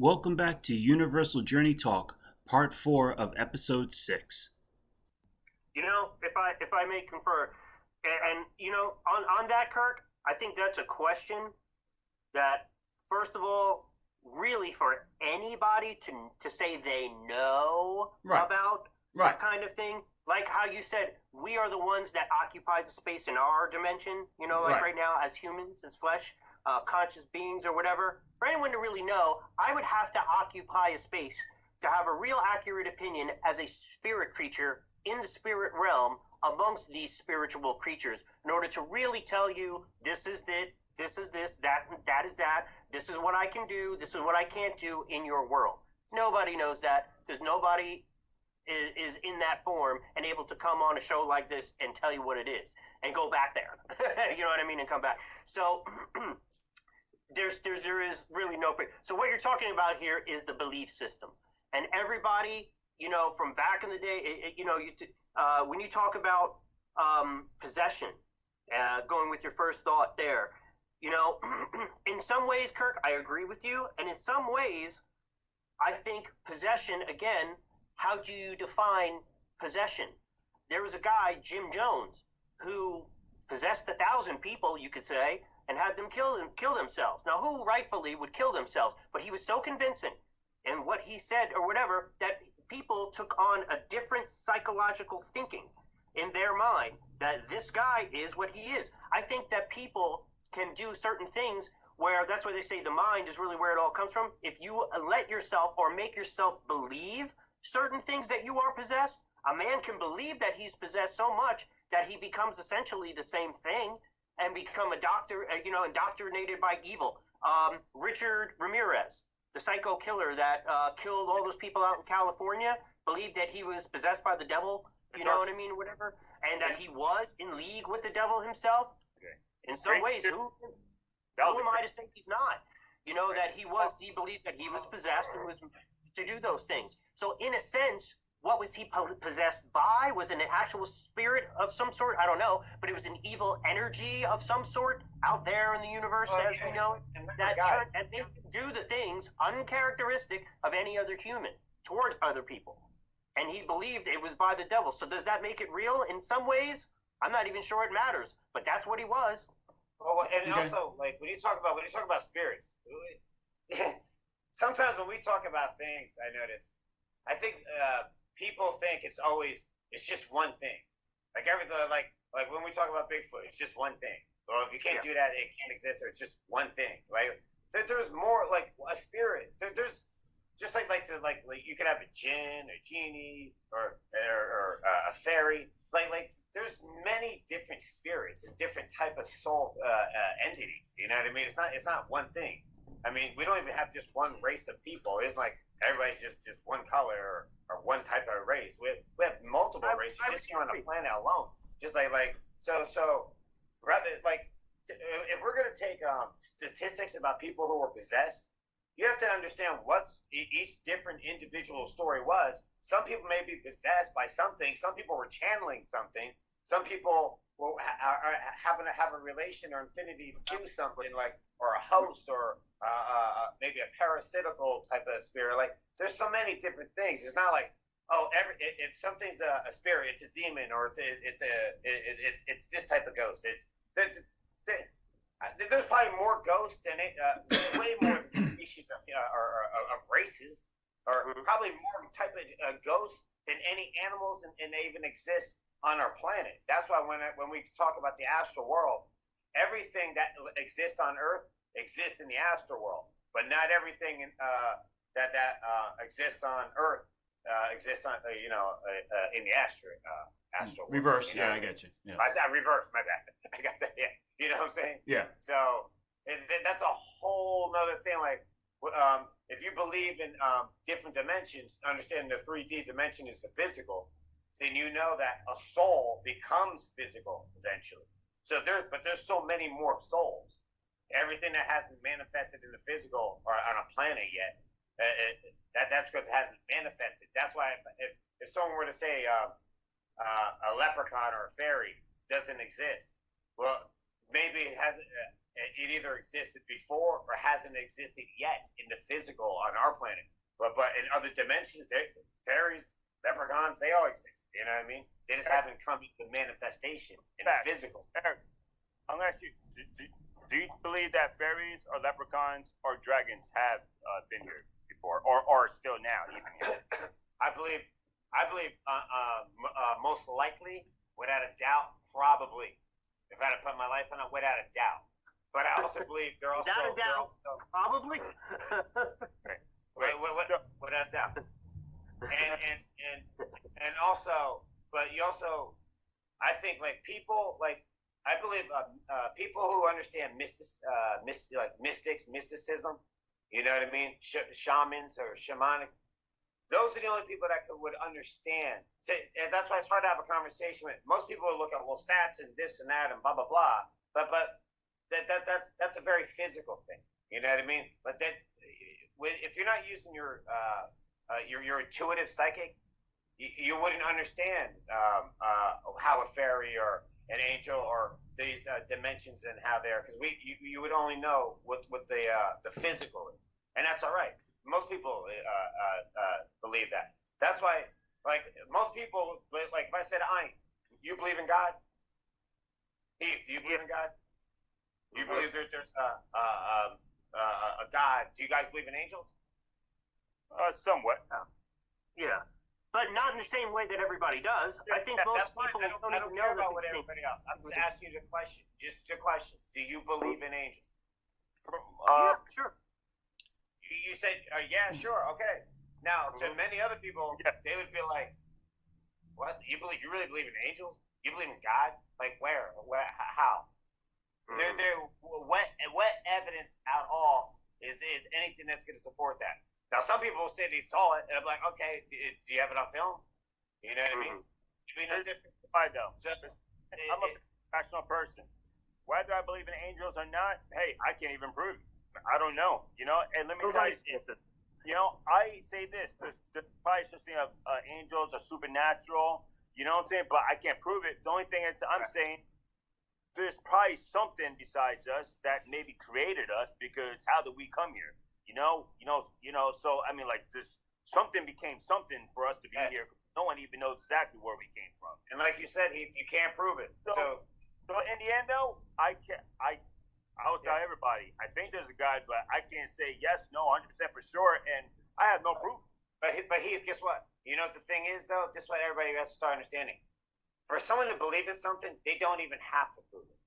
Welcome back to Universal Journey Talk, Part 4 of Ep.6. If I may confer, and on that, Kirk, I think that's a question that, first of all, really for anybody to say they know about that kind of thing, like how you said, we are the ones that occupy the space in our dimension, right now as humans, as flesh, conscious beings or whatever. For anyone to really know, I would have to occupy a space to have a real accurate opinion as a spirit creature in the spirit realm amongst these spiritual creatures in order to really tell you this is it, this is this, that is that, this is what I can do, this is what I can't do in your world. Nobody knows that because nobody is in that form and able to come on a show like this and tell you what it is and go back there. You know what I mean? And come back. So there is really no. So what you're talking about here is the belief system, and everybody, from back in the day, when you talk about possession, going with your first thought there, in some ways, Kirk, I agree with you, and in some ways, I think possession, again, how do you define possession? There was a guy, Jim Jones, who possessed 1,000 people, you could say, and had them kill themselves. Now, who rightfully would kill themselves? But he was so convincing in what he said or whatever that people took on a different psychological thinking in their mind that this guy is what he is. I think that people can do certain things where that's why they say the mind is really where it all comes from. If you let yourself or make yourself believe certain things that you are possessed, a man can believe that he's possessed so much that he becomes essentially the same thing and become a doctor, indoctrinated by evil. Richard Ramirez, the psycho killer that killed all those people out in California, believed that he was possessed by the devil, you know what I mean, whatever, and that he was in league with the devil himself. Okay. In some ways, who am I to say he's not? That he believed that he was possessed and was to do those things. So in a sense, what was he possessed by? Was it an actual spirit of some sort? I don't know, but it was an evil energy of some sort out there in the universe, as we know, that turned and made him do the things uncharacteristic of any other human towards other people. And he believed it was by the devil. So does that make it real? In some ways, I'm not even sure it matters, but that's what he was. Well, and also, like when you talk about spirits, sometimes when we talk about things, I think people think it's just one thing. Like everything, like when we talk about Bigfoot, it's just one thing. Well, if you can't do that, it can't exist, or it's just one thing. Like there's more, like a spirit. There's just like you could have a jinn, a genie, or a fairy. Like there's many different spirits and different type of soul entities. You know what I mean? It's not one thing. I mean, we don't even have just one race of people. It's like everybody's just one color or one type of race. We have multiple races just here on the planet alone. Just so rather like if we're gonna take statistics about people who were possessed, you have to understand what each different individual story was. Some people may be possessed by something. Some people were channeling something. Some people will happen to have a relation or infinity to something, like, or a host, or maybe a parasitical type of spirit. Like, there's so many different things. It's not like, if something's a spirit, it's a demon, or it's this type of ghost. There's probably more ghosts than way more species of races, or probably more type of ghosts than any animals, and they even exist on our planet. That's why when we talk about the astral world, everything that exists on Earth exists in the astral world, but not everything that exists on Earth exists on in the astral world. Reverse, I get you. Yeah. I said reverse. My bad. I got that. Yeah, you know what I'm saying? Yeah. So that's a whole nother thing. Like, if you believe in different dimensions, understanding the 3D dimension is the physical, then you know that a soul becomes physical eventually. So there's so many more souls. Everything that hasn't manifested in the physical or on a planet yet, that's because it hasn't manifested. That's why if someone were to say a leprechaun or a fairy doesn't exist, well, maybe it hasn't. it either existed before or hasn't existed yet in the physical on our planet. But in other dimensions, fairies, leprechauns, they all exist. You know what I mean? They just haven't come into manifestation in the physical. Eric, I'm gonna ask you: do you believe that fairies or leprechauns or dragons have been here before, or still now even here? I believe most likely, without a doubt, probably. If I had to put my life on it, without a doubt. But I also believe they're also Without a doubt, probably. Without a doubt. And also, but you also, I think people I believe people who understand mystics, mysticism, you know what I mean, shamans or shamanic. Those are the only people that would understand. And that's why it's hard to have a conversation with. Most people will look at stats and this and that and blah blah blah. But that's a very physical thing. You know what I mean? But if you're not using your intuitive psychic, you wouldn't understand how a fairy or an angel or these dimensions and how they're, because you would only know what the physical is, and that's all right. Most people believe that. That's why, like, most people, like, if I said, you believe in God? Heath, do you believe in God? Do you believe there's a God? Do you guys believe in angels? Somewhat. Yeah. But not in the same way that everybody does. I think most people don't care about what everybody else. I'm just asking you the question. Just a question. Do you believe in angels? Yeah, sure. You said, yeah, sure, okay. Now, to many other people, they would be like, what? You really believe in angels? You believe in God? Like, where? How? What evidence at all is anything that's going to support that? Now, some people will say they saw it, and I'm like, okay, do you have it on film? You know what I mean? It'd be no different. I know. I'm a rational person. Whether I believe in angels or not, hey, I can't even prove it. I don't know. You know, and let me tell you something. You know, I say this. There's probably such thing of angels are supernatural. You know what I'm saying? But I can't prove it. The only thing I'm saying, there's probably something besides us that maybe created us, because how did we come here? You know. So I mean, like, this something became something for us to be here. No one even knows exactly where we came from. And like you said, you can't prove it. So in the end, though, I always tell everybody, I think there's a God, but I can't say yes, no, 100% for sure, and I have no proof. But Heath, guess what? You know what the thing is, though? This is what everybody has to start understanding. For someone to believe in something, they don't even have to prove it.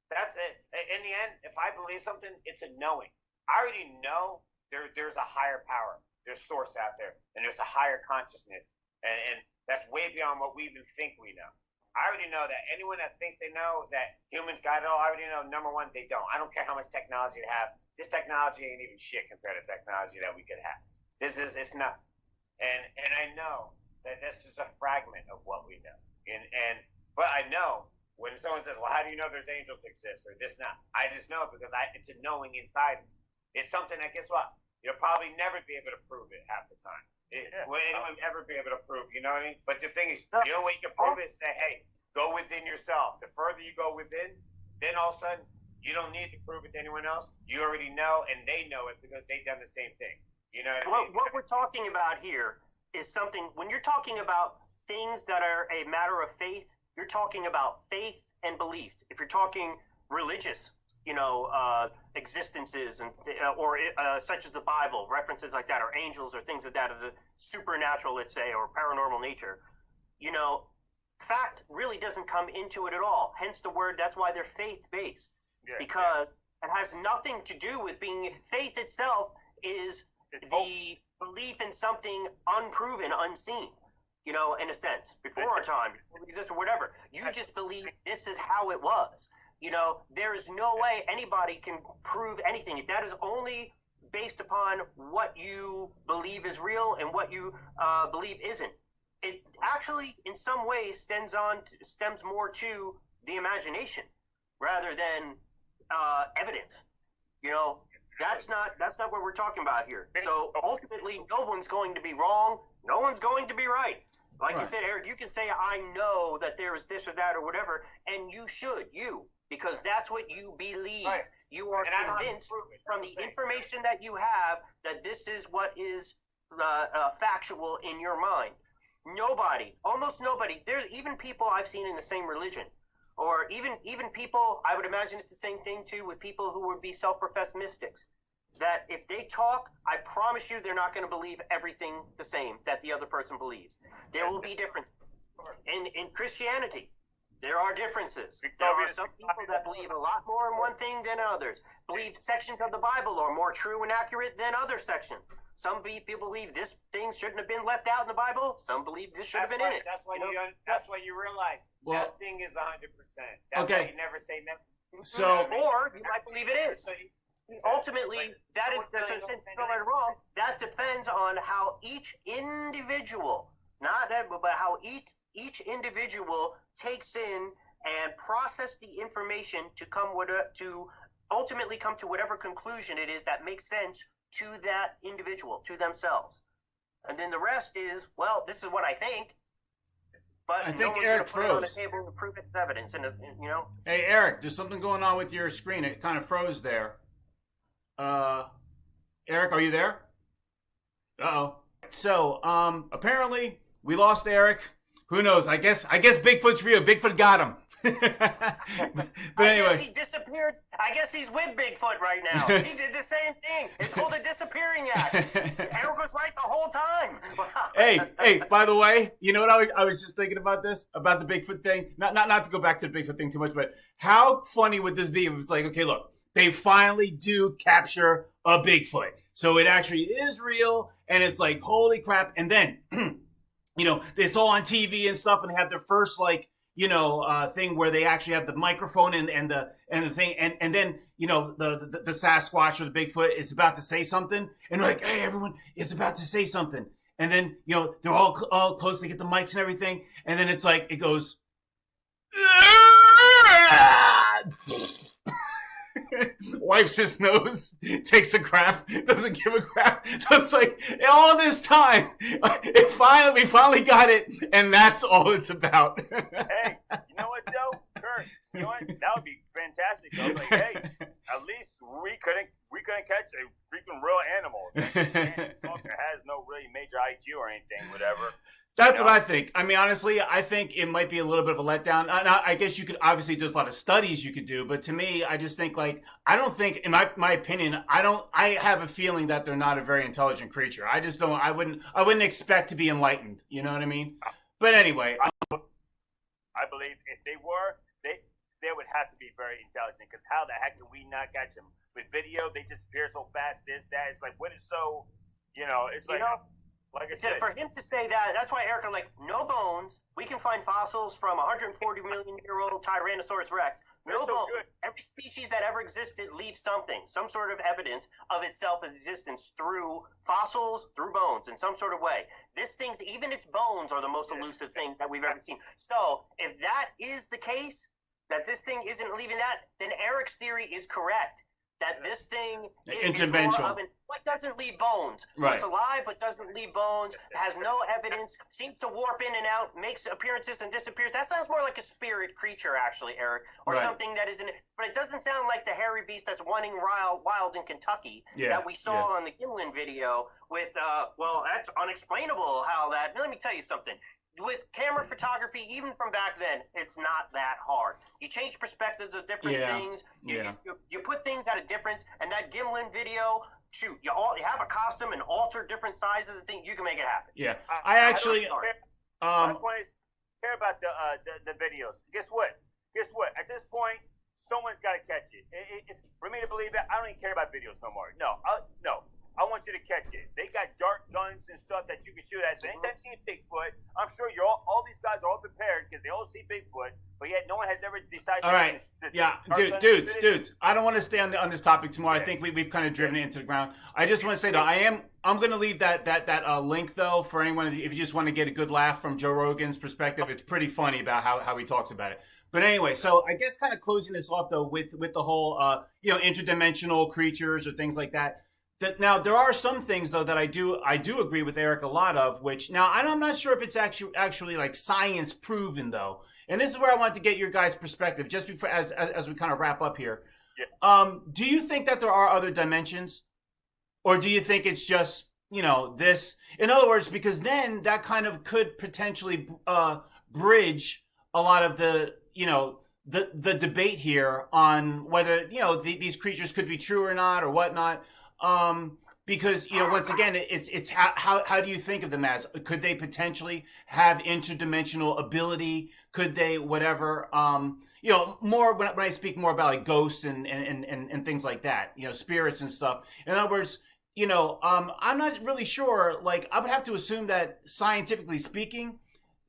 That's it. In the end, if I believe something, it's a knowing. I already know there's a higher power. There's source out there, and there's a higher consciousness, and that's way beyond what we even think we know. I already know that anyone that thinks they know that humans got it all, I already know, number one, they don't. I don't care how much technology they have. This technology ain't even shit compared to technology that we could have. It's nothing. And I know that this is a fragment of what we know. But I know when someone says, well, how do you know there's angels exist or this not? I just know because it's a knowing inside me. It's something that, guess what? You'll probably never be able to prove it half the time. Will anyone ever be able to prove, you know what I mean? But the thing is, the only way you can prove it is say, hey, go within yourself. The further you go within, then all of a sudden, you don't need to prove it to anyone else. You already know, and they know it because they've done the same thing. You know what I mean? What we're talking about here is something, when you're talking about things that are a matter of faith, you're talking about faith and beliefs. If you're talking religious, existences and or such as the Bible, references like that, or angels or things like that, of the supernatural, let's say, or paranormal nature, fact really doesn't come into it at all. Hence the word, that's why they're faith-based. Because it has nothing to do with being, faith itself is the belief in something unproven, unseen, in a sense, before our time, before it exists or whatever. You just believe this is how it was. There is no way anybody can prove anything. That is only based upon what you believe is real and what you believe isn't. It actually, in some ways, stems more to the imagination rather than evidence. That's not what we're talking about here. So ultimately, no one's going to be wrong. No one's going to be right. Like you said, Eric, you can say, I know that there is this or that or whatever, and you should. because that's what you believe. Right. You are convinced from the information that you have that this is what is factual in your mind. Almost nobody, there's even people I've seen in the same religion, or even people, I would imagine it's the same thing too with people who would be self-professed mystics, that if they talk, I promise you they're not going to believe everything the same that the other person believes. There will be different. In Christianity, there are differences. There are some people that believe a lot more in one thing than others, believe sections of the Bible are more true and accurate than other sections. Some people believe this thing shouldn't have been left out in the Bible. Some believe this should have been in it. That's why you realize nothing is 100%. That's why you never say nothing. So, or you might believe it is. Ultimately, that is right or wrong. That depends on how each individual, not that, but how each individual takes in and process the information to ultimately come to whatever conclusion it is that makes sense to that individual, to themselves. And then the rest is, well, this is what I think, but I think no one's Eric going to put it on the froze. table and prove it's evidence. And Hey, Eric, there's something going on with your screen. It kind of froze there. Eric, are you there? Uh-oh. So, apparently we lost Eric. Who knows? I guess Bigfoot's real. Bigfoot got him. But anyway. I guess he disappeared. I guess he's with Bigfoot right now. He did the same thing. He pulled a disappearing act. Eric was right the whole time. Hey, by the way, you know what I was just thinking about this? About the Bigfoot thing? Not to go back to the Bigfoot thing too much, but how funny would this be if it's like, okay, look, they finally do capture a Bigfoot. So it actually is real, and it's like, holy crap. And then, it's all on TV and stuff, and they have their first, like, thing where they actually have the microphone and the thing, and then, the Sasquatch or the Bigfoot is about to say something, and they're like, hey, everyone, it's about to say something. And then, they're all close to get the mics and everything, and then it's like, it goes, wipes his nose, takes a crap, doesn't give a crap. So it's like, all this time, we finally got it, and that's all it's about. Hey, you know what, Joe? Kurt, you know what? That would be fantastic. I was like, hey, at least we couldn't catch a freaking real animal. This stalker has no really major IQ or anything, whatever. That's what I think. I mean, honestly, I think it might be a little bit of a letdown. I guess you could, obviously, there's a lot of studies you could do, but to me, I just think, like, I don't think, in my opinion, I have a feeling that they're not a very intelligent creature. I just don't, I wouldn't expect to be enlightened. You know what I mean? But anyway. I believe if they were, they would have to be very intelligent, because how the heck can we not catch them? With video, they disappear so fast, this, that. It's like, what is so, it's like... Like I said, for him to say that, that's why Eric, like, no bones. We can find fossils from 140 million year old Tyrannosaurus Rex. No bones. Good. Every species that ever existed leaves something, some sort of evidence of itself existence through fossils, through bones, in some sort of way. This thing, even its bones, are the most elusive thing that we've ever seen. So if that is the case, that this thing isn't leaving that, then Eric's theory is correct. That this thing is more of what doesn't leave bones. Right. What's alive but doesn't leave bones, has no evidence, seems to warp in and out, makes appearances and disappears. That sounds more like a spirit creature, actually, Eric, or something that isn't. But it doesn't sound like the hairy beast that's running wild in Kentucky that we saw on the Gimlin video with, that's unexplainable how that. Let me tell you something. With camera photography, even from back then, it's not that hard. You change perspectives of different things. You put things at a difference, and that Gimlin video, shoot, you have a costume and alter different sizes and things. You can make it happen. Yeah, my point is, care about the videos. Guess what? At this point, someone's got to catch it. For me to believe it, I don't even care about videos no more. No. I want you to catch it. They got dart guns and stuff that you can shoot at. So anytime you see Bigfoot, I'm sure all these guys are all prepared because they all see Bigfoot, but yet no one has ever decided. All right, dudes. I don't want to stay on this topic too much. I think we've kind of driven it into the ground. I just want to say though, I'm going to leave that link though for anyone if you just want to get a good laugh from Joe Rogan's perspective. It's pretty funny about how he talks about it. But anyway, so I guess kind of closing this off though with the whole interdimensional creatures or things like that. Now there are some things though that I do agree with Eric a lot of, which now I'm not sure if it's actually like science proven though. And this is where I want to get your guys' perspective just before as we kind of wrap up here. Yeah. Do you think that there are other dimensions, or do you think it's just this? In other words, because then that kind of could potentially bridge a lot of the the debate here on whether these creatures could be true or not or whatnot. Because once again, it's how do you think of them as? Could they potentially have interdimensional ability? Could they whatever? More when I speak more about like ghosts and things like that. Spirits and stuff. In other words, I'm not really sure. Like I would have to assume that scientifically speaking,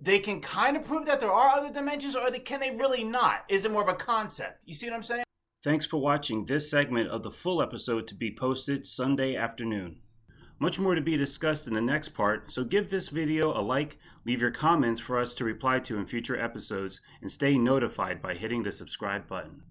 they can kind of prove that there are other dimensions, or can they really not? Is it more of a concept? You see what I'm saying? Thanks for watching this segment of the full episode to be posted Sunday afternoon. Much more to be discussed in the next part, so give this video a like, leave your comments for us to reply to in future episodes, and stay notified by hitting the subscribe button.